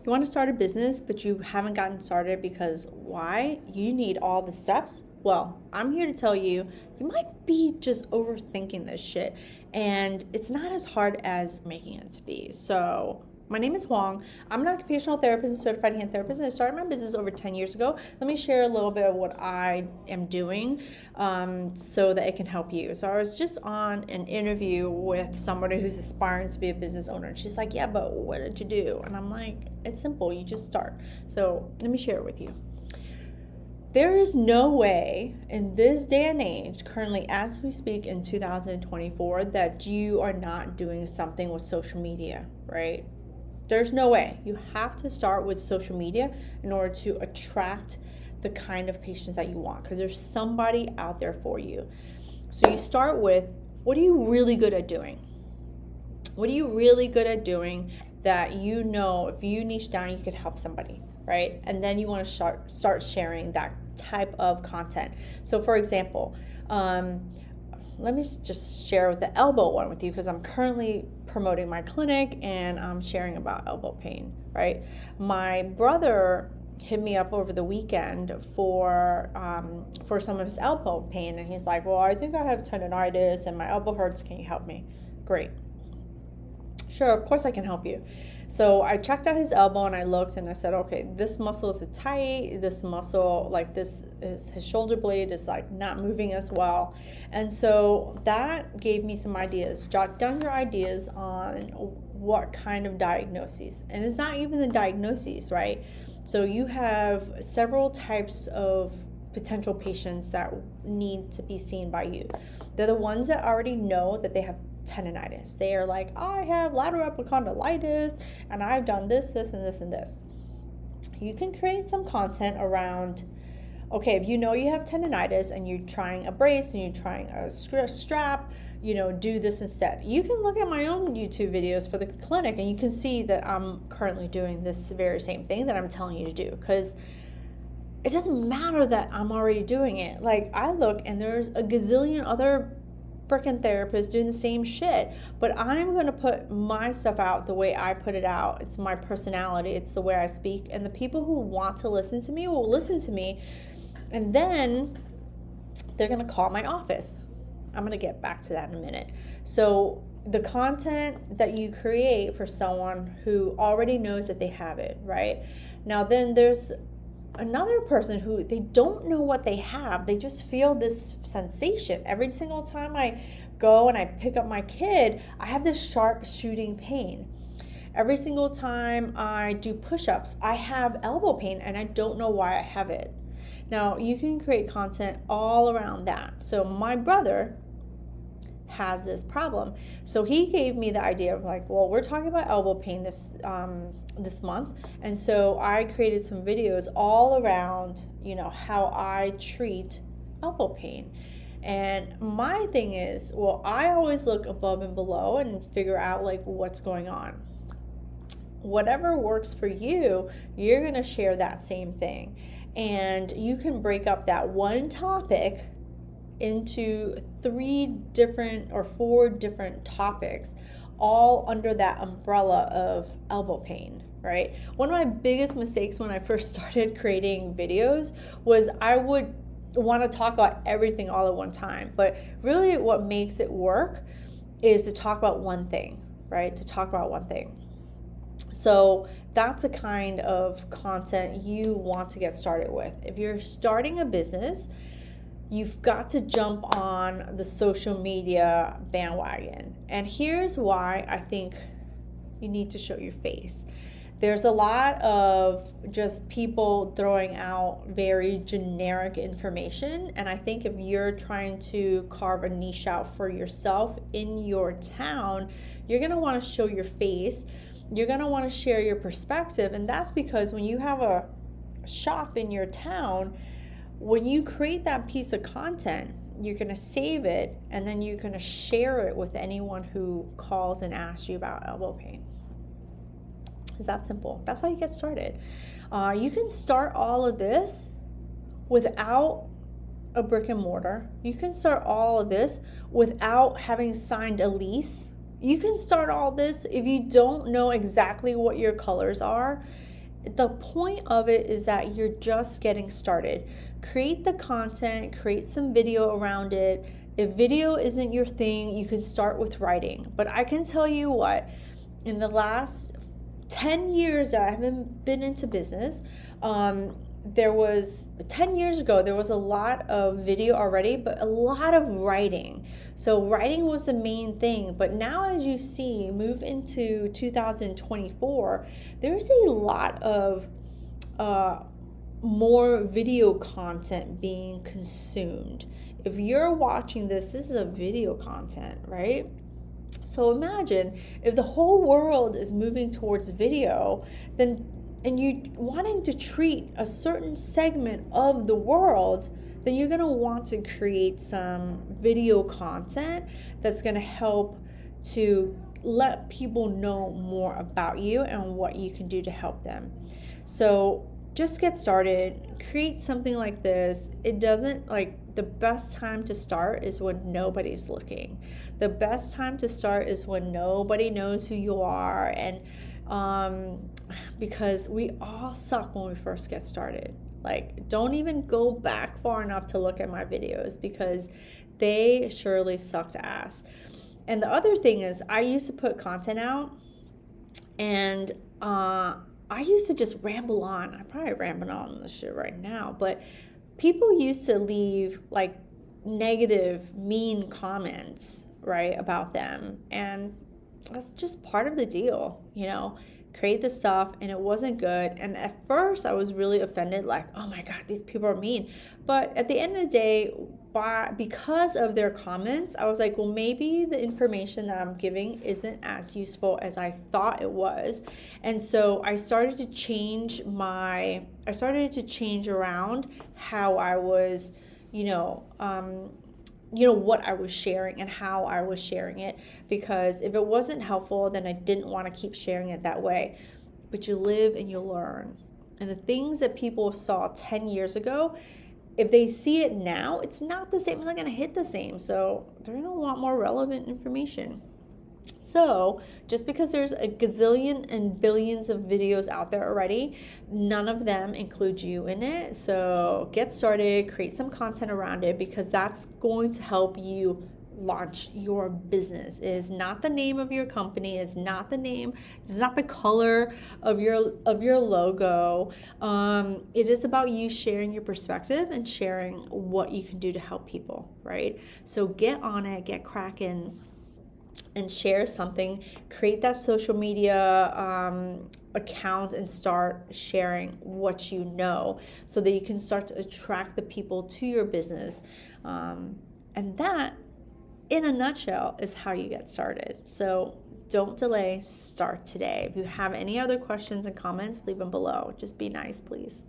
You want to start a business, but you haven't gotten started because why? You need all the steps. Well, I'm here to tell you, you might be just overthinking this shit, and it's not as hard as making it to be. So, my name is Huang. I'm an occupational therapist and certified hand therapist, and I started my business over 10 years ago. Let me share a little bit of what I am doing so that it can help you. So, I was just on an interview with somebody who's aspiring to be a business owner, and she's like, yeah, but what did you do? And I'm like, it's simple, you just start. So, let me share it with you. There is no way in this day and age, currently as we speak in 2024, that you are not doing something with social media, right? There's no way. You have to start with social media in order to attract the kind of patients that you want, because there's somebody out there for you. So you start with, what are you really good at doing? What are you really good at doing that you know if you niche down, you could help somebody, right? And then you want to start sharing that type of content. So for example, let me just share with the elbow one with you, because I'm currently promoting my clinic and I'm sharing about elbow pain, right? My brother hit me up over the weekend for some of his elbow pain, and he's like, well, I think I have tendonitis and my elbow hurts, can you help me? Great. Sure, of course I can help you. So I checked out his elbow and I looked and I said, okay, this muscle is tight, this muscle, like this is his shoulder blade is like not moving as well. And so that gave me some ideas. Jot down your ideas on what kind of diagnoses. And it's not even the diagnoses, right? So you have several types of potential patients that need to be seen by you. They're the ones that already know that they have tendonitis. They are like, I have lateral epicondylitis and I've done this, this, and this, and this. You can create some content around, okay, if you know you have tendonitis and you're trying a brace and you're trying a strap, do this instead. You can look at my own YouTube videos for the clinic and you can see that I'm currently doing this very same thing that I'm telling you to do, because it doesn't matter that I'm already doing it. Like, I look and there's a gazillion other freaking therapists doing the same shit, but I'm going to put my stuff out the way I put it out. It's my personality, it's the way I speak, and the people who want to listen to me will listen to me, and then they're going to call my office. I'm going to get back to that in a minute. So the content that you create for someone who already knows that they have it, right? Now then there's another person who they don't know what they have. They just feel this sensation. Every single time I go and I pick up my kid, I have this sharp shooting pain. Every single time I do push-ups, I have elbow pain and I don't know why I have it. Now, you can create content all around that. So my brother has this problem. So he gave me the idea of like, well, we're talking about elbow pain this month, and so I created some videos all around, how I treat elbow pain. And my thing is, well, I always look above and below and figure out like what's going on. Whatever works for you, you're going to share that same thing. And you can break up that one topic into 3 different or 4 different topics, all under that umbrella of elbow pain, right? One of my biggest mistakes when I first started creating videos was I would want to talk about everything all at one time. But really what makes it work is to talk about one thing, right? To talk about one thing. So that's a kind of content you want to get started with. If you're starting a business, you've got to jump on the social media bandwagon. And here's why I think you need to show your face. There's a lot of just people throwing out very generic information. And I think if you're trying to carve a niche out for yourself in your town, you're going to want to show your face. You're going to want to share your perspective. And that's because when you have a shop in your town, when you create that piece of content, you're going to save it and then you're going to share it with anyone who calls and asks you about elbow pain. It's that simple. That's how you get started. You can start all of this without a brick and mortar. You can start all of this without having signed a lease. You can start all this if you don't know exactly what your colors are. the point of it is that you're just getting started. Create the content, create some video around it. If video isn't your thing, you can start with writing. But I can tell you what, in the last 10 years that I haven't been into business, there was 10 years ago, there was a lot of video already, but a lot of writing. So writing was the main thing. But now, as you see, move into 2024, there's a lot of more video content being consumed. If you're watching this is a video content, right? So imagine if the whole world is moving towards video, then and you wanting to treat a certain segment of the world, then you're going to want to create some video content that's going to help to let people know more about you and what you can do to help them. So just get started, create something like this. It doesn't, like, the best time to start is when nobody's looking. The best time to start is when nobody knows who you are, and because we all suck when we first get started. Like, don't even go back far enough to look at my videos, because they surely sucked ass. And the other thing is, I used to put content out, and I used to just ramble on. I probably ramble on this shit right now, but people used to leave like negative, mean comments, right, about them. And that's just part of the deal, you know. Create this stuff, and it wasn't good. And at first I was really offended, like, oh my God, these people are mean. But at the end of the day, because of their comments, I was like, well, maybe the information that I'm giving isn't as useful as I thought it was. And so I started to change around how I was, what I was sharing and how I was sharing it, because if it wasn't helpful, then I didn't want to keep sharing it that way. But you live and you learn. And the things that people saw 10 years ago, if they see it now, it's not the same. It's not going to hit the same. So they're going to want more relevant information. So just because there's a gazillion and billions of videos out there already, none of them include you in it. So get started, create some content around it, because that's going to help you launch your business. It is not the name of your company, it's not the name, it's not the color of your logo. It is about you sharing your perspective and sharing what you can do to help people, right? So get on it, get cracking, and share something. Create that social media account and start sharing what you know, so that you can start to attract the people to your business. And that, in a nutshell, is how you get started. So don't delay, start today. If you have any other questions and comments, leave them below. Just be nice, please.